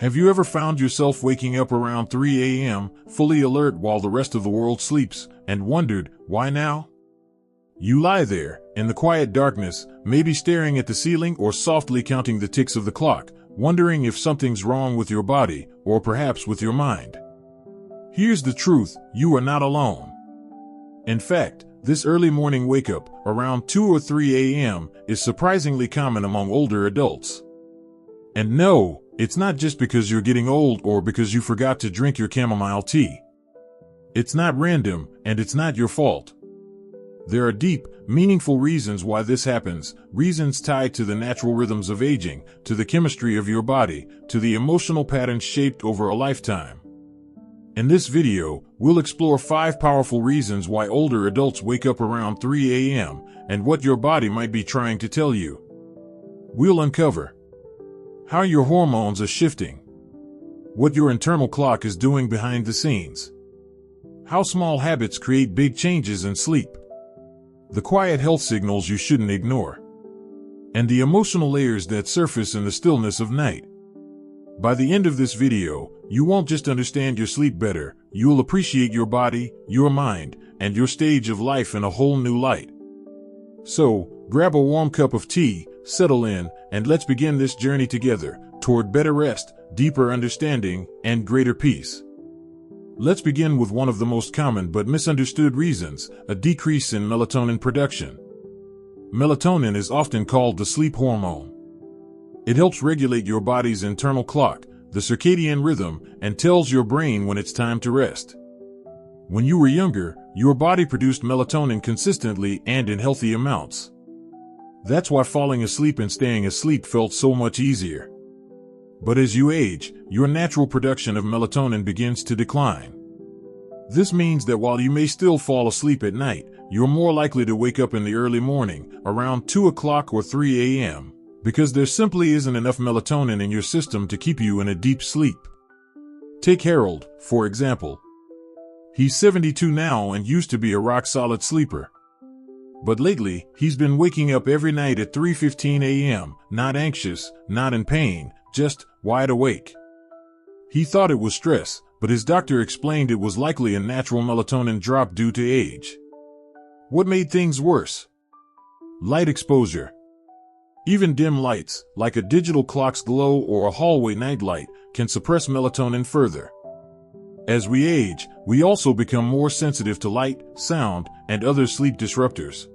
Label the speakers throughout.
Speaker 1: Have you ever found yourself waking up around 3 a.m., fully alert while the rest of the world sleeps, and wondered, why now? You lie there, in the quiet darkness, maybe staring at the ceiling or softly counting the ticks of the clock, wondering if something's wrong with your body, or perhaps with your mind. Here's the truth, you are not alone. In fact, this early morning wake-up, around 2 or 3 a.m., is surprisingly common among older adults. And no, it's not just because you're getting old or because you forgot to drink your chamomile tea. It's not random, and it's not your fault. There are deep, meaningful reasons why this happens, reasons tied to the natural rhythms of aging, to the chemistry of your body, to the emotional patterns shaped over a lifetime. In this video, we'll explore 5 powerful reasons why older adults wake up around 3 a.m. and what your body might be trying to tell you. We'll uncover how your hormones are shifting, what your internal clock is doing behind the scenes, how small habits create big changes in sleep, the quiet health signals you shouldn't ignore, and the emotional layers that surface in the stillness of night. By the end of this video, you won't just understand your sleep better, you'll appreciate your body, your mind, and your stage of life in a whole new light. So, grab a warm cup of tea, settle in, and let's begin this journey together, toward better rest, deeper understanding, and greater peace. Let's begin with one of the most common but misunderstood reasons, a decrease in melatonin production. Melatonin is often called the sleep hormone. It helps regulate your body's internal clock, the circadian rhythm, and tells your brain when it's time to rest. When you were younger, your body produced melatonin consistently and in healthy amounts. That's why falling asleep and staying asleep felt so much easier. But as you age, your natural production of melatonin begins to decline. This means that while you may still fall asleep at night, you're more likely to wake up in the early morning, around 2 o'clock or 3 a.m., because there simply isn't enough melatonin in your system to keep you in a deep sleep. Take Harold, for example. He's 72 now and used to be a rock-solid sleeper. But lately, he's been waking up every night at 3:15 a.m., not anxious, not in pain, just wide awake. He thought it was stress, but his doctor explained it was likely a natural melatonin drop due to age. What made things worse? Light exposure. Even dim lights, like a digital clock's glow or a hallway nightlight, can suppress melatonin further. As we age, we also become more sensitive to light, sound, and other sleep disruptors.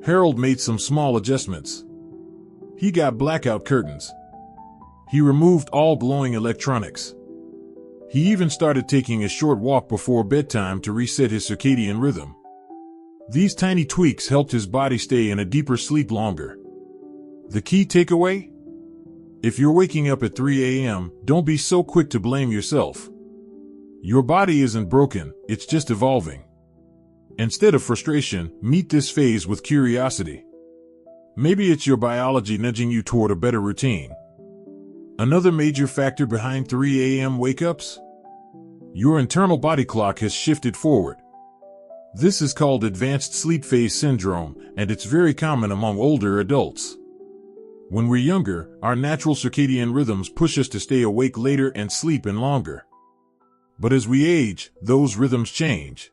Speaker 1: Harold made some small adjustments. He got blackout curtains. He removed all glowing electronics. He even started taking a short walk before bedtime to reset his circadian rhythm. These tiny tweaks helped his body stay in a deeper sleep longer. The key takeaway? If you're waking up at 3 a.m., don't be so quick to blame yourself. Your body isn't broken, it's just evolving. Instead of frustration, meet this phase with curiosity. Maybe it's your biology nudging you toward a better routine. Another major factor behind 3 a.m. wake-ups? Your internal body clock has shifted forward. This is called advanced sleep phase syndrome, and it's very common among older adults. When we're younger, our natural circadian rhythms push us to stay awake later and sleep in longer. But as we age, those rhythms change.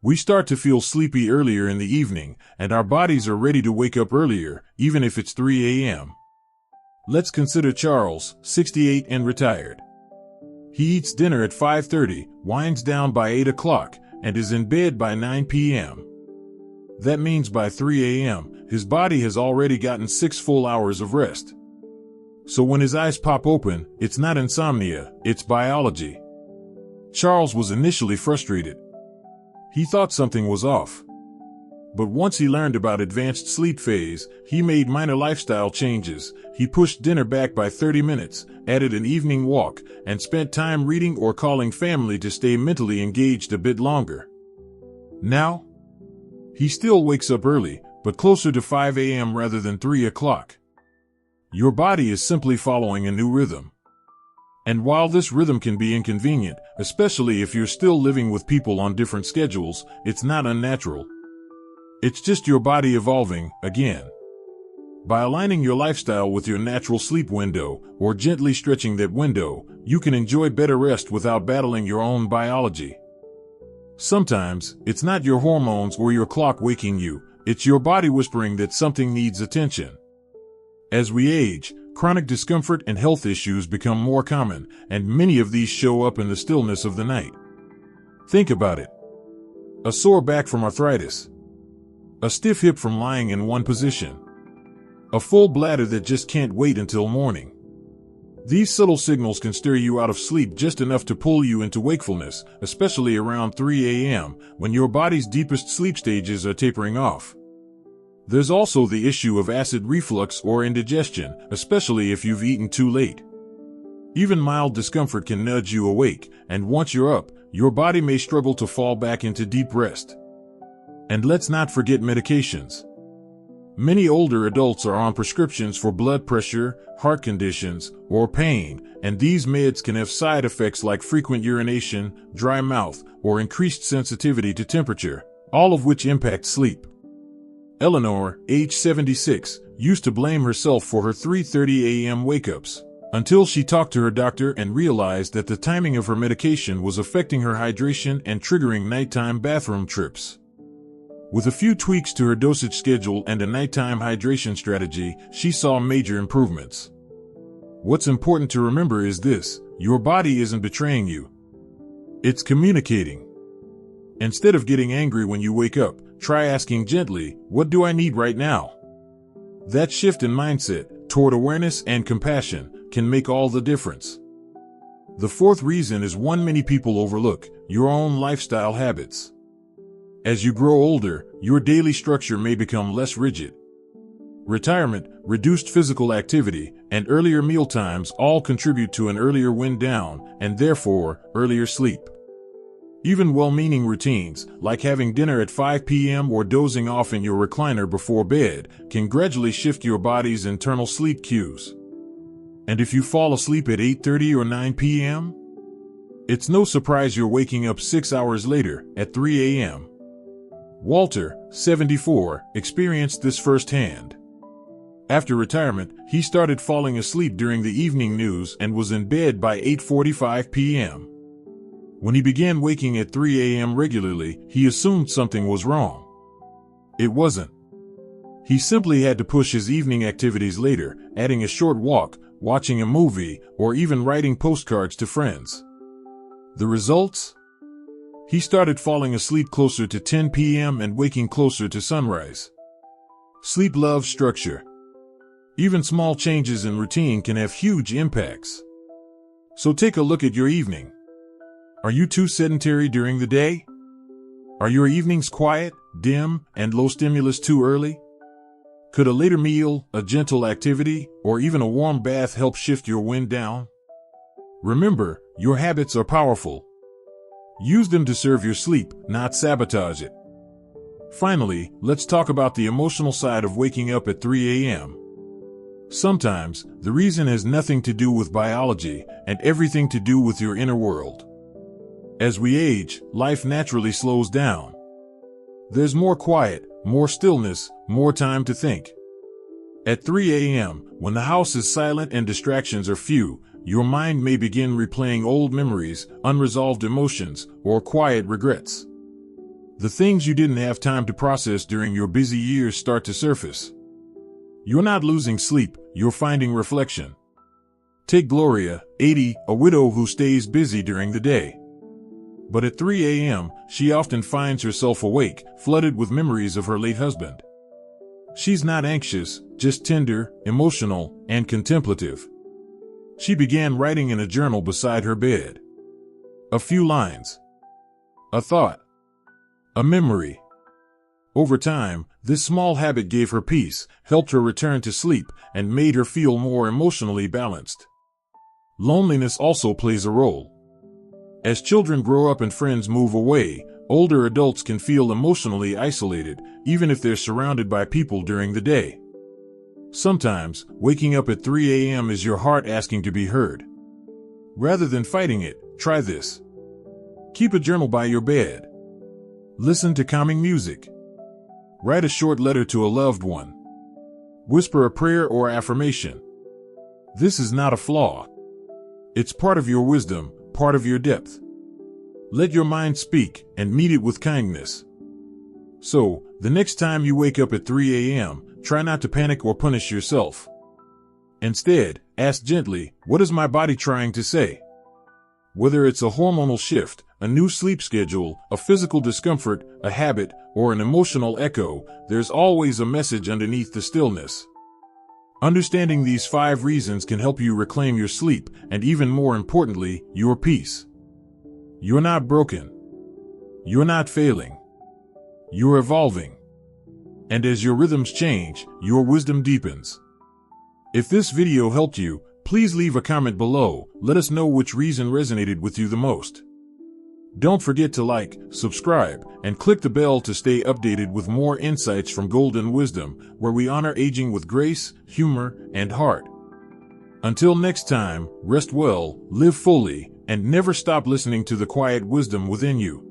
Speaker 1: We start to feel sleepy earlier in the evening, and our bodies are ready to wake up earlier, even if it's 3 a.m. Let's consider Charles, 68 and retired. He eats dinner at 5:30, winds down by 8 o'clock, and is in bed by 9 p.m. That means by 3 a.m., his body has already gotten 6 full hours of rest. So when his eyes pop open, it's not insomnia, it's biology. Charles was initially frustrated. He thought something was off. But once he learned about advanced sleep phase, he made minor lifestyle changes. He pushed dinner back by 30 minutes, added an evening walk, and spent time reading or calling family to stay mentally engaged a bit longer. Now, he still wakes up early, but closer to 5 a.m. rather than 3 o'clock. Your body is simply following a new rhythm. And while this rhythm can be inconvenient, especially if you're still living with people on different schedules, it's not unnatural. It's just your body evolving, again. By aligning your lifestyle with your natural sleep window, or gently stretching that window, you can enjoy better rest without battling your own biology. Sometimes, it's not your hormones or your clock waking you, it's your body whispering that something needs attention. As we age, chronic discomfort and health issues become more common, and many of these show up in the stillness of the night. Think about it. A sore back from arthritis. A stiff hip from lying in one position. A full bladder that just can't wait until morning. These subtle signals can stir you out of sleep just enough to pull you into wakefulness, especially around 3 a.m., when your body's deepest sleep stages are tapering off. There's also the issue of acid reflux or indigestion, especially if you've eaten too late. Even mild discomfort can nudge you awake, and once you're up, your body may struggle to fall back into deep rest. And let's not forget medications. Many older adults are on prescriptions for blood pressure, heart conditions, or pain, and these meds can have side effects like frequent urination, dry mouth, or increased sensitivity to temperature, all of which impact sleep. Eleanor, age 76, used to blame herself for her 3:30 a.m. wake-ups, until she talked to her doctor and realized that the timing of her medication was affecting her hydration and triggering nighttime bathroom trips. With a few tweaks to her dosage schedule and a nighttime hydration strategy, she saw major improvements. What's important to remember is this: your body isn't betraying you. It's communicating. Instead of getting angry when you wake up, try asking gently, "What do I need right now?" That shift in mindset toward awareness and compassion can make all the difference. The fourth reason is one many people overlook: your own lifestyle habits. As you grow older, your daily structure may become less rigid. Retirement, reduced physical activity, and earlier meal times all contribute to an earlier wind down, and therefore, earlier sleep. Even well-meaning routines, like having dinner at 5 p.m. or dozing off in your recliner before bed, can gradually shift your body's internal sleep cues. And if you fall asleep at 8:30 or 9 p.m., it's no surprise you're waking up 6 hours later, at 3 a.m. Walter, 74, experienced this firsthand. After retirement, he started falling asleep during the evening news and was in bed by 8:45 p.m. When he began waking at 3 a.m. regularly, he assumed something was wrong. It wasn't. He simply had to push his evening activities later, adding a short walk, watching a movie, or even writing postcards to friends. The results? He started falling asleep closer to 10 p.m. and waking closer to sunrise. Sleep loves structure. Even small changes in routine can have huge impacts. So take a look at your evening. Are you too sedentary during the day? Are your evenings quiet, dim, and low stimulus too early? Could a later meal, a gentle activity, or even a warm bath help shift your wind down? Remember, your habits are powerful. Use them to serve your sleep, not sabotage it. Finally, let's talk about the emotional side of waking up at 3 a.m. Sometimes, the reason has nothing to do with biology and everything to do with your inner world. As we age, life naturally slows down. There's more quiet, more stillness, more time to think. At 3 a.m., when the house is silent and distractions are few, your mind may begin replaying old memories, unresolved emotions, or quiet regrets. The things you didn't have time to process during your busy years start to surface. You're not losing sleep, you're finding reflection. Take Gloria, 80, a widow who stays busy during the day. But at 3 a.m., she often finds herself awake, flooded with memories of her late husband. She's not anxious, just tender, emotional, and contemplative. She began writing in a journal beside her bed. A few lines. A thought. A memory. Over time, this small habit gave her peace, helped her return to sleep, and made her feel more emotionally balanced. Loneliness also plays a role. As children grow up and friends move away, older adults can feel emotionally isolated, even if they're surrounded by people during the day. Sometimes, waking up at 3 a.m. is your heart asking to be heard. Rather than fighting it, try this. Keep a journal by your bed. Listen to calming music. Write a short letter to a loved one. Whisper a prayer or affirmation. This is not a flaw. It's part of your wisdom, part of your depth. Let your mind speak and meet it with kindness. So, the next time you wake up at 3 a.m., try not to panic or punish yourself. Instead, ask gently, what is my body trying to say? Whether it's a hormonal shift, a new sleep schedule, a physical discomfort, a habit, or an emotional echo, there's always a message underneath the stillness. Understanding these 5 reasons can help you reclaim your sleep and, even more importantly, your peace. You're not broken. You're not failing. You're evolving. And as your rhythms change, your wisdom deepens. If this video helped you, please leave a comment below. Let us know which reason resonated with you the most. Don't forget to like, subscribe, and click the bell to stay updated with more insights from Golden Wisdom, where we honor aging with grace, humor, and heart. Until next time, rest well, live fully, and never stop listening to the quiet wisdom within you.